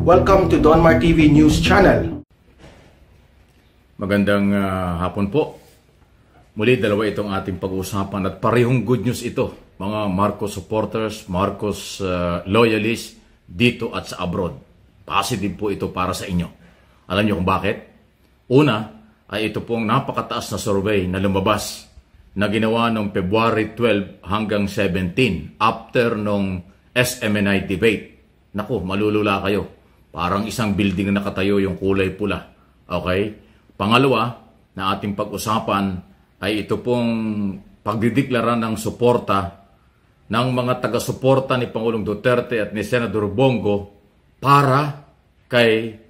Welcome to Donmar TV News Channel. Magandang hapon po. Muli dalawa itong ating pag-uusapan at parehong good news ito, mga Marcos supporters, Marcos loyalists dito at sa abroad. Positive po ito para sa inyo. Alam niyo kung bakit? Una ay ito pong napakataas na survey na lumabas na ginawa noong February 12 hanggang 17 after nung SMNI debate. Naku, malulula kayo. Parang isang building na nakatayo yung kulay pula. Okay? Pangalawa na ating pag-usapan ay ito pong pagdideklara ng suporta ng mga taga-suporta ni Pangulong Duterte at ni Senador Bongo para kay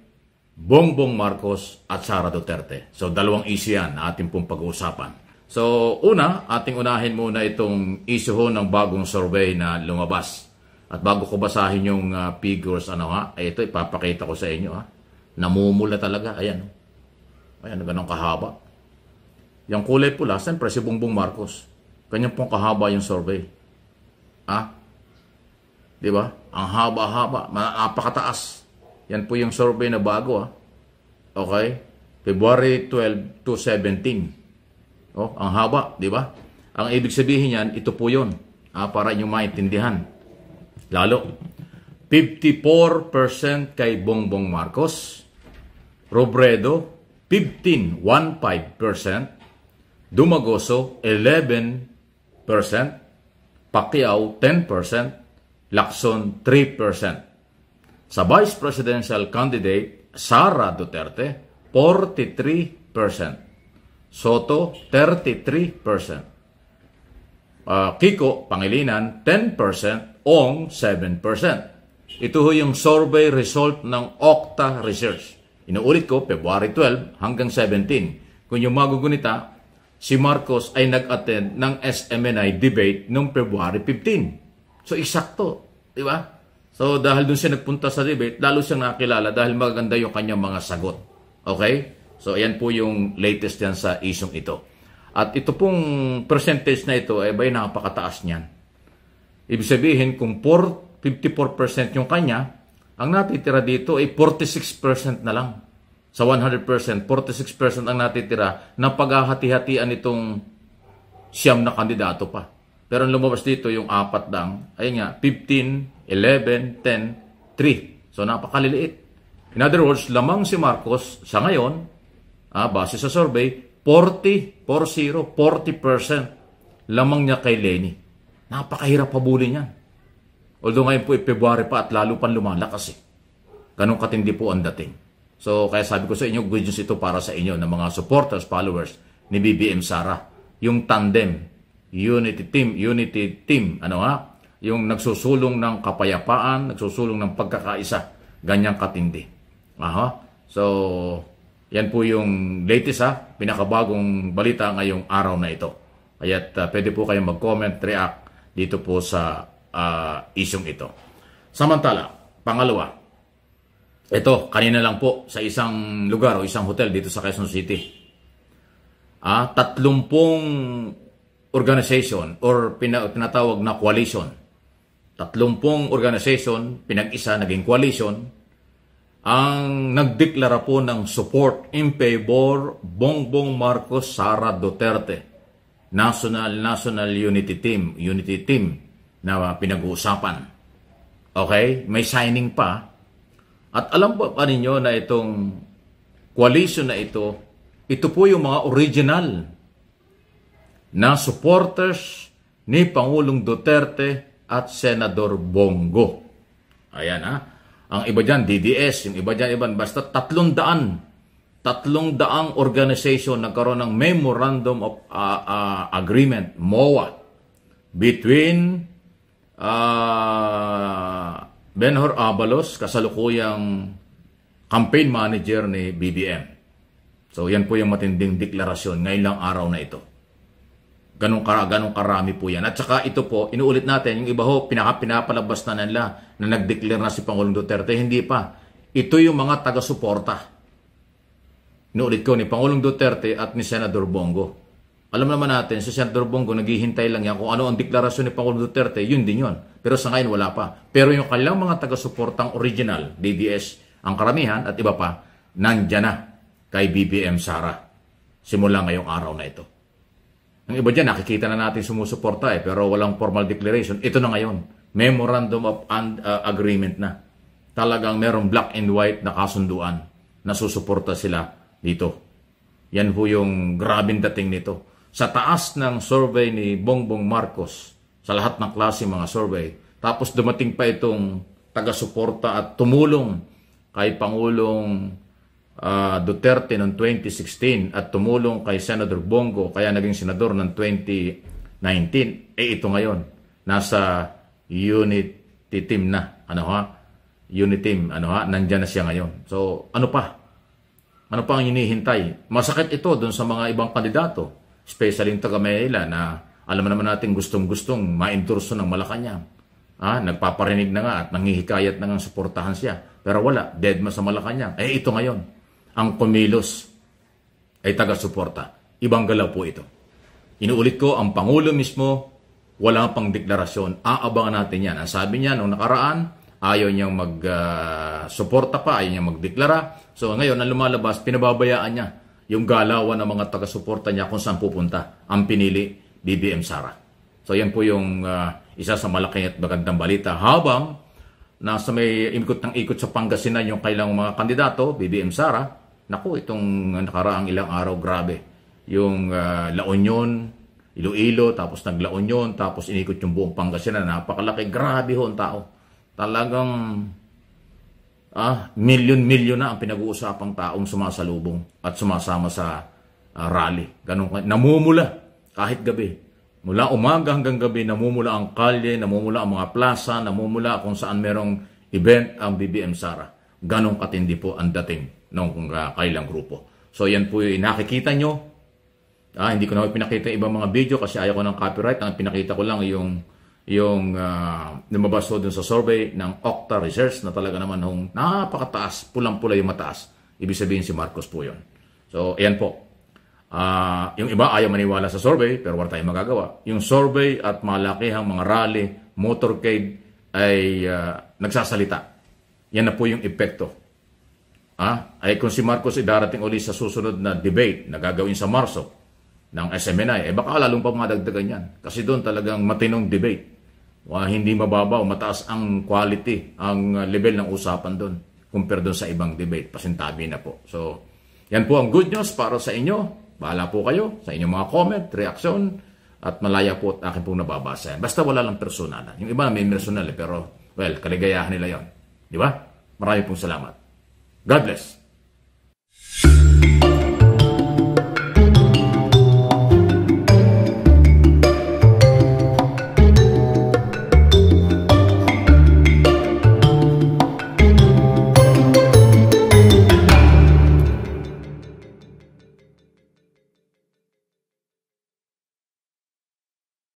Bongbong Marcos at Sara Duterte. So, dalawang issue yan na ating pong pag-uusapan. So, una, ating unahin muna itong issue ho ng bagong survey na lumabas. At bago ko basahin yung figures, ito ipapakita ko sa inyo. Namumula talaga. Ayan. Ayan, ganun kahaba. Yung kulay pula, siyempre si Bongbong Marcos. Ganyan pong kahaba yung survey. Di ba? Ang haba-haba. Napakataas. Yan po yung survey na bago. Okay? February 12 to 17. Oh, ang haba, di ba? Ang ibig sabihin yan, ito po yun. Para inyong maintindihan. Lalo, 54% kay Bongbong Marcos, Robredo, 15% Dumagoso, 11%, Pacquiao, 10%, Lacson, 3%. Sa Vice Presidential Candidate, Sara Duterte, 43%. Soto, 33%. Kiko, Pangilinan, 10%. Ong, 7%. Ito ho yung survey result ng Okta Research. Inuulit ko, February 12 hanggang 17. Kung yung magugunita, si Marcos ay nag-attend ng SMNI debate noong February 15. So, eksakto. Di ba? So, dahil dun siya nagpunta sa debate, lalo siyang nakilala dahil maganda yung kanyang mga sagot. Okay? So, ayan po yung latest yan sa isyong ito. At ito pong percentage na ito ay napakataas niyan. Ibig sabihin, kung 54% yung kanya, ang natitira dito ay 46% na lang. Sa 100%, 46% ang natitira na paghahati-hatian itong siyam na kandidato pa. Pero ang lumabas dito yung apat lang, ayun nga, 15, 11, 10, 3. So napakaliliit. In other words, lamang si Marcos sa ngayon, base sa survey, 40% lamang niya kay Leni. Napakahirap pabulin yan. Although ngayon po February pa at lalo pang lumalakas Ganun katindi po ang dating. So kaya sabi ko sa inyo, good news ito para sa inyo na mga supporters, followers ni BBM Sara. Yung tandem, unity team, yung nagsusulong ng kapayapaan, nagsusulong ng pagkakaisa. Ganyang katindi. So, yan po yung latest pinakabagong balita ngayong araw na ito. Kaya't pwede po kayong mag-comment, react dito po sa isyong ito. Samantala, pangalawa, ito, kanina lang po sa isang lugar o isang hotel dito sa Quezon City. 30 organization or pinatawag na coalition. 30 organization, pinag-isa, naging coalition, ang nagdeklara po ng support in favor Bongbong Marcos, Sara Duterte. National Unity Team na pinag-uusapan. Okay? May signing pa. At alam po pa ninyo na itong coalition na ito po yung mga original na supporters ni Pangulong Duterte at Senador Bongo. Ayan Ang iba dyan, DDS, yung iba dyan, basta 300 organization nagkaroon ng Memorandum of Agreement, MOA, between Benhur Abalos, kasalukuyang campaign manager ni BBM. So yan po yung matinding deklarasyon ngayon lang araw na ito. Ganong karami po yan. At saka ito po, inuulit natin, yung iba ho, pinapalabas na nila na nag-declare na si Pangulong Duterte. Hindi pa. Ito yung mga taga-suporta. Inuulit ko ni Pangulong Duterte at ni Senador Bongo. Alam naman natin, si Senador Bongo, naghihintay lang yan kung ano ang deklarasyon ni Pangulong Duterte, yun din yun. Pero sa ngayon, wala pa. Pero yung kanilang mga taga-suportang original, DDS, Ang karamihan at iba pa, nandyan na kay BBM Sara. Simula ngayong araw na ito. Ang iba dyan, nakikita na natin sumusuporta pero walang formal declaration. Ito na ngayon. Memorandum of Agreement na. Talagang merong black and white na kasunduan na susuporta sila dito. Yan po yung grabing dating nito. Sa taas ng survey ni Bongbong Marcos, sa lahat ng klase mga survey, tapos dumating pa itong taga-suporta at tumulong kay Pangulong Duterte noong 2016 at tumulong kay Senator Bongo, kaya naging senador ng 2019. Ito ngayon, nasa unity team na. Unity team, nandyan na siya ngayon. So, ano pa ang hinihintay? Masakit ito dun sa mga ibang kandidato, especially yung taga-Maynila na alam naman natin gustong-gustong ma-endorso ng Malacanang. Nagpaparinig na nga at nanghihikayat na nga suportahan siya. Pero wala, deadma sa Malacanang. Ito ngayon, ang kumilos ay taga-suporta. Ibang galaw po ito. Inuulit ko, ang Pangulo mismo, wala pang deklarasyon. Aabangan natin yan. Ang sabi niya nung nakaraan, ayaw niyang mag-suporta pa, ayaw niyang magdeklara. So ngayon, ang lumalabas, pinababayaan niya yung galawan ng mga taga-suporta niya kung saan pupunta. Ang pinili, BBM Sara. So yan po yung isa sa malaking at magandang balita. Habang nasa may ikot ng ikot sa Pangasinan yung kailang mga kandidato, BBM Sara, naku, itong nakaraang ilang araw, grabe. Yung La Union, Iloilo, tapos nag-La Union, tapos inikot yung buong Pangasinan. Napakalaki, grabe ho ang tao. Talagang milyon-milyon na ang pinag-uusapang taong sumasalubong at sumasama sa rally. Ganun, namumula kahit gabi. Mula umaga hanggang gabi, namumula ang kalye, namumula ang mga plaza, namumula kung saan merong event ang BBM Sara. Ganun katindi po ang dating ng kailang grupo. So yan po yung nakikita nyo. Hindi ko na pinakita ibang mga video kasi ayaw ko ng copyright. Ang pinakita ko lang yung lumabas ho dun sa survey ng Okta Research na talaga naman napakataas, pulang-pula yung mataas. Ibig sabihin si Marcos po yun. So, ayan po. Yung iba ayaw maniwala sa survey, pero wala tayong magagawa. Yung survey at malakihang mga rally, motorcade ay nagsasalita. Yan na po yung epekto. Ay kung si Marcos ay darating ulit sa susunod na debate na gagawin sa Marso ng SMNI, baka lalong pa madagdagan yan. Kasi doon talagang matinong debate. Hindi mababa o mataas ang quality, ang level ng usapan doon compare doon sa ibang debate. Pasintabi na po. So, yan po ang good news para sa inyo. Bahala po kayo sa inyong mga comment, reaksyon, at malaya po at akin pong nababasa. Basta wala lang personal. Yung iba may personal pero, well, kaligayahan nila yon. Di ba? Marami pong salamat. God bless.